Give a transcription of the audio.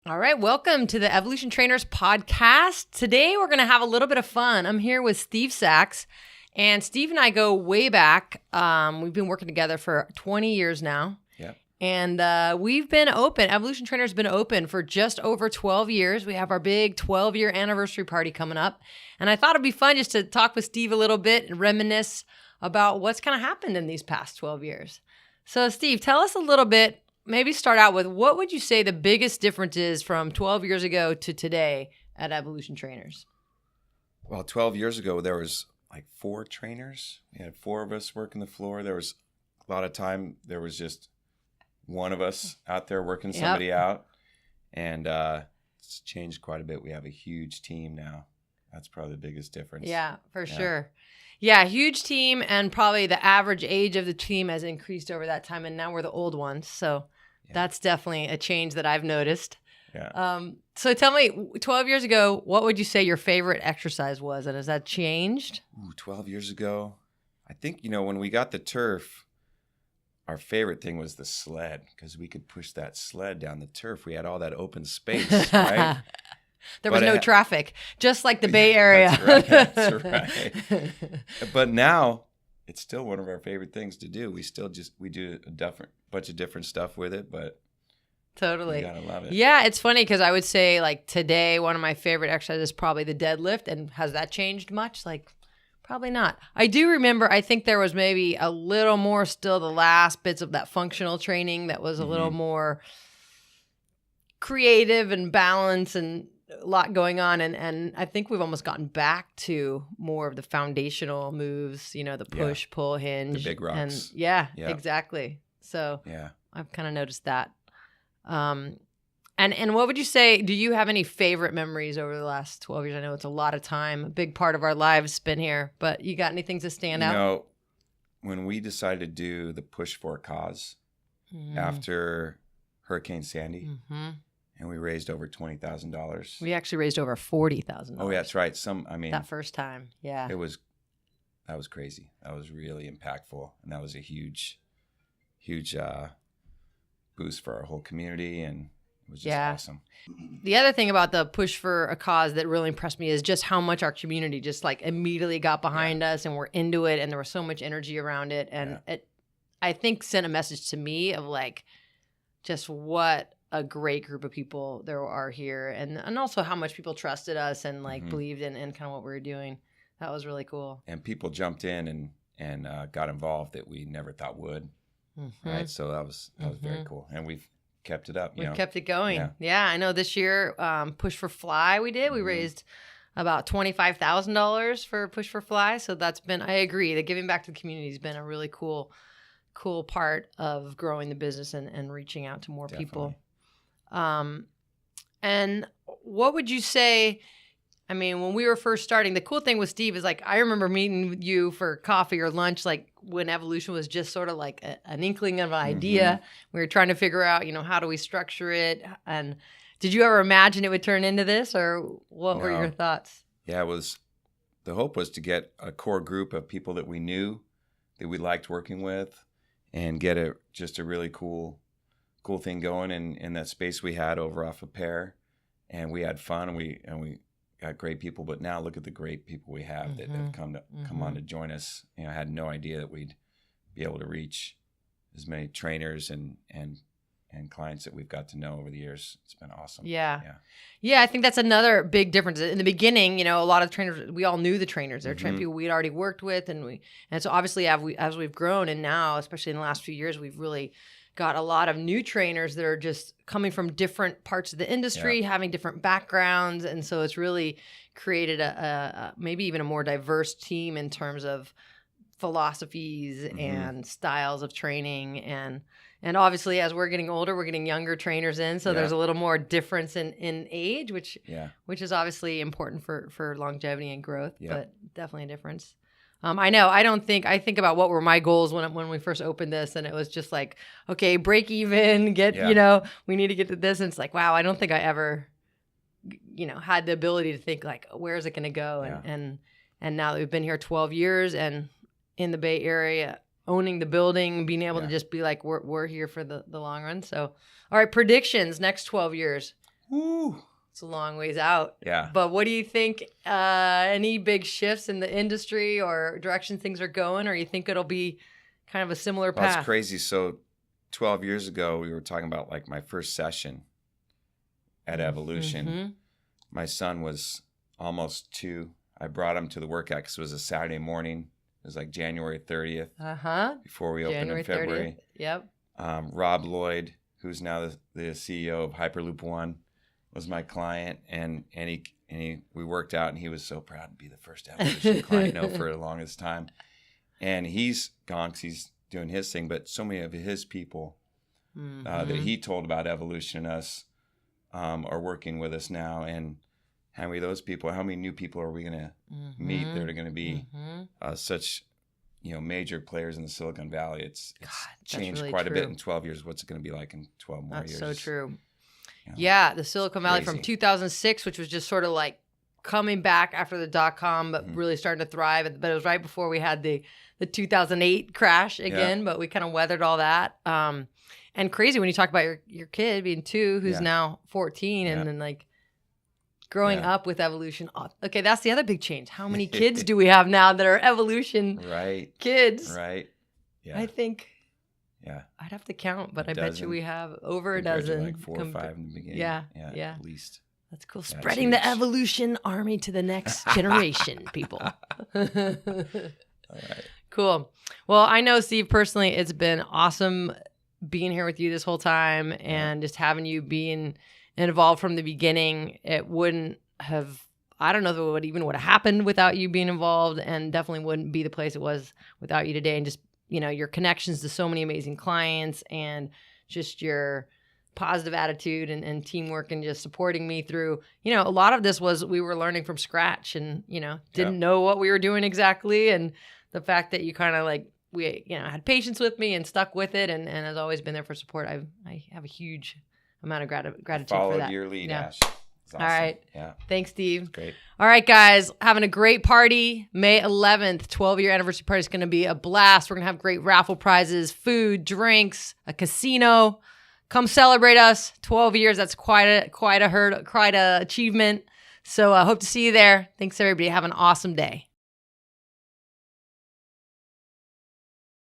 All right, welcome to the Evolution Trainers podcast. Today we're going to have a little bit of fun. I'm here with Steve Sachs, and Steve and I go way back. We've been working together for 20 years now. Yep. And we've been open. Evolution Trainers been open for just over 12 years. We have our big 12-year anniversary party coming up. And I thought it'd be fun just to talk with Steve a little bit and reminisce about what's kind of happened in these past 12 years. So Steve, tell us a little bit. Maybe start out with, what would you say the biggest difference is from 12 years ago to today at Evolution Trainers? Well, 12 years ago, there was like 4 trainers. We had 4 of us working the floor. There was a lot of time. There was just one of us out there working somebody out. And it's changed quite a bit. We have a huge team now. That's probably the biggest difference. Yeah, for sure. Yeah, huge team. And probably the average age of the team has increased over that time. And now we're the old ones. So that's definitely a change that I've noticed. Yeah. So tell me, 12 years ago, what would you say your favorite exercise was? And has that changed? 12 years ago, I think, when we got the turf, our favorite thing was the sled, because we could push that sled down the turf. We had all that open space, right? There was no traffic, just like the Bay Area. That's right. But now it's still one of our favorite things to do. We do a bunch of different stuff with it, but totally. You gotta love it. Yeah, it's funny because I would say like today, one of my favorite exercises is probably the deadlift. And has that changed much? Like probably not. I do remember, I think there was maybe a little more still the last bits of that functional training that was a little more creative and balanced and a lot going on. And I think we've almost gotten back to more of the foundational moves, the push, pull, hinge. The big rocks. And exactly. So I've kind of noticed that. And what would you say, do you have any favorite memories over the last 12 years? I know it's a lot of time, a big part of our lives been here, but you got any things that stand out? When we decided to do the Push for a Cause after Hurricane Sandy, and we raised over $20,000. We actually raised over $40,000. Oh, yeah, that's right. That first time, yeah. That was crazy. That was really impactful, and that was a huge boost for our whole community, and it was just awesome. The other thing about the Push for a Cause that really impressed me is just how much our community just like immediately got behind us and we're into it, and there was so much energy around it, and it, I think, sent a message to me of like just what a great group of people there are here, and also how much people trusted us and like believed in kind of what we were doing. That was really cool. And people jumped in and got involved that we never thought would. Right. So that was very cool. And we've kept it up. We've kept it going. Yeah. I know this year, Push for Fly we did. We raised about $25,000 for Push for Fly. So that's been, I agree, that giving back to the community has been a really cool part of growing the business and reaching out to more people. And what would you say, I mean, when we were first starting, the cool thing with Steve is like, I remember meeting you for coffee or lunch, like when Evolution was just sort of like an inkling of an idea. We were trying to figure out, how do we structure it? And did you ever imagine it would turn into this, or what were your thoughts? Yeah, the hope was to get a core group of people that we knew, that we liked working with, and get just a really cool thing going in that space we had over off of Pear. And we had fun, and we got great people, but now look at the great people we have that have come on to join us. I had no idea that we'd be able to reach as many trainers and clients that we've got to know over the years. It's been awesome. Yeah. I think that's another big difference. In the beginning, a lot of trainers, we all knew the trainers. They're trained people we'd already worked with, and so obviously as we've grown, and now, especially in the last few years, we've really got a lot of new trainers that are just coming from different parts of the industry, having different backgrounds. And so it's really created a maybe even a more diverse team in terms of philosophies and styles of training. And obviously, as we're getting older, we're getting younger trainers in. So there's a little more difference in age, which is obviously important for longevity and growth, but definitely a difference. I know. I think about what were my goals when we first opened this, and it was just like, okay, break even, we need to get to this. And it's like, wow, I don't think I ever, had the ability to think like, where is it going to go? And now that we've been here 12 years and in the Bay Area, owning the building, being able to just be like, we're here for the long run. So, all right, predictions, next 12 years. Woo. It's a long ways out. Yeah. But what do you think? Any big shifts in the industry or direction things are going, or you think it'll be kind of a similar Well, path? it's crazy. So 12 years ago, we were talking about like my first session at Evolution. Mhm. My son was almost 2. I brought him to the workout because it was a Saturday morning. It was like January 30th before we opened January in February. 30th. Yep. Rob Lloyd, who's now the CEO of Hyperloop One, was my client, and we worked out, and he was so proud to be the first Evolution client, for the longest time. And he's gone because he's doing his thing, but so many of his people that he told about Evolution and us are working with us now. And how many new people are we going to meet that are going to be such major players in the Silicon Valley? It's changed really quite a bit true. in 12 years. What's it going to be like in 12 more That's years? so true. You know, Yeah, the Silicon Valley from crazy. 2006, which was just sort of like coming back after the .com, but really starting to thrive. But it was right before we had the 2008 crash again, but we kind of weathered all that. And crazy when you talk about your kid being 2, who's now 14, and then like growing up with Evolution. Okay, that's the other big change. How many kids do we have now that are Evolution kids? Right. Yeah. I think Yeah. I'd have to count, but A I bet you dozen. we have over a Compared to dozen. like 4 or 5 in the beginning. Yeah. At least. That's cool. That's Spreading the huge. Evolution army to the next generation, people. All right. Cool. Well, I know, Steve, personally, it's been awesome being here with you this whole time and just having you being involved from the beginning. It wouldn't have, I don't know if it would have happened without you being involved, and definitely wouldn't be the place it was without you today. And just, your connections to so many amazing clients and just your positive attitude and teamwork and just supporting me through, a lot of this was we were learning from scratch and, didn't know what we were doing exactly. And the fact that you kind of like, we, had patience with me and stuck with it and has always been there for support. I have a huge amount of gratitude for that. Followed your lead, Yeah. Ash. It's awesome. All right. Yeah. Thanks, Steve. Great. All right, guys, having a great party. May 11th, 12-year anniversary party is going to be a blast. We're going to have great raffle prizes, food, drinks, a casino. Come celebrate us. 12 years. That's quite a achievement. So I hope to see you there. Thanks, everybody. Have an awesome day.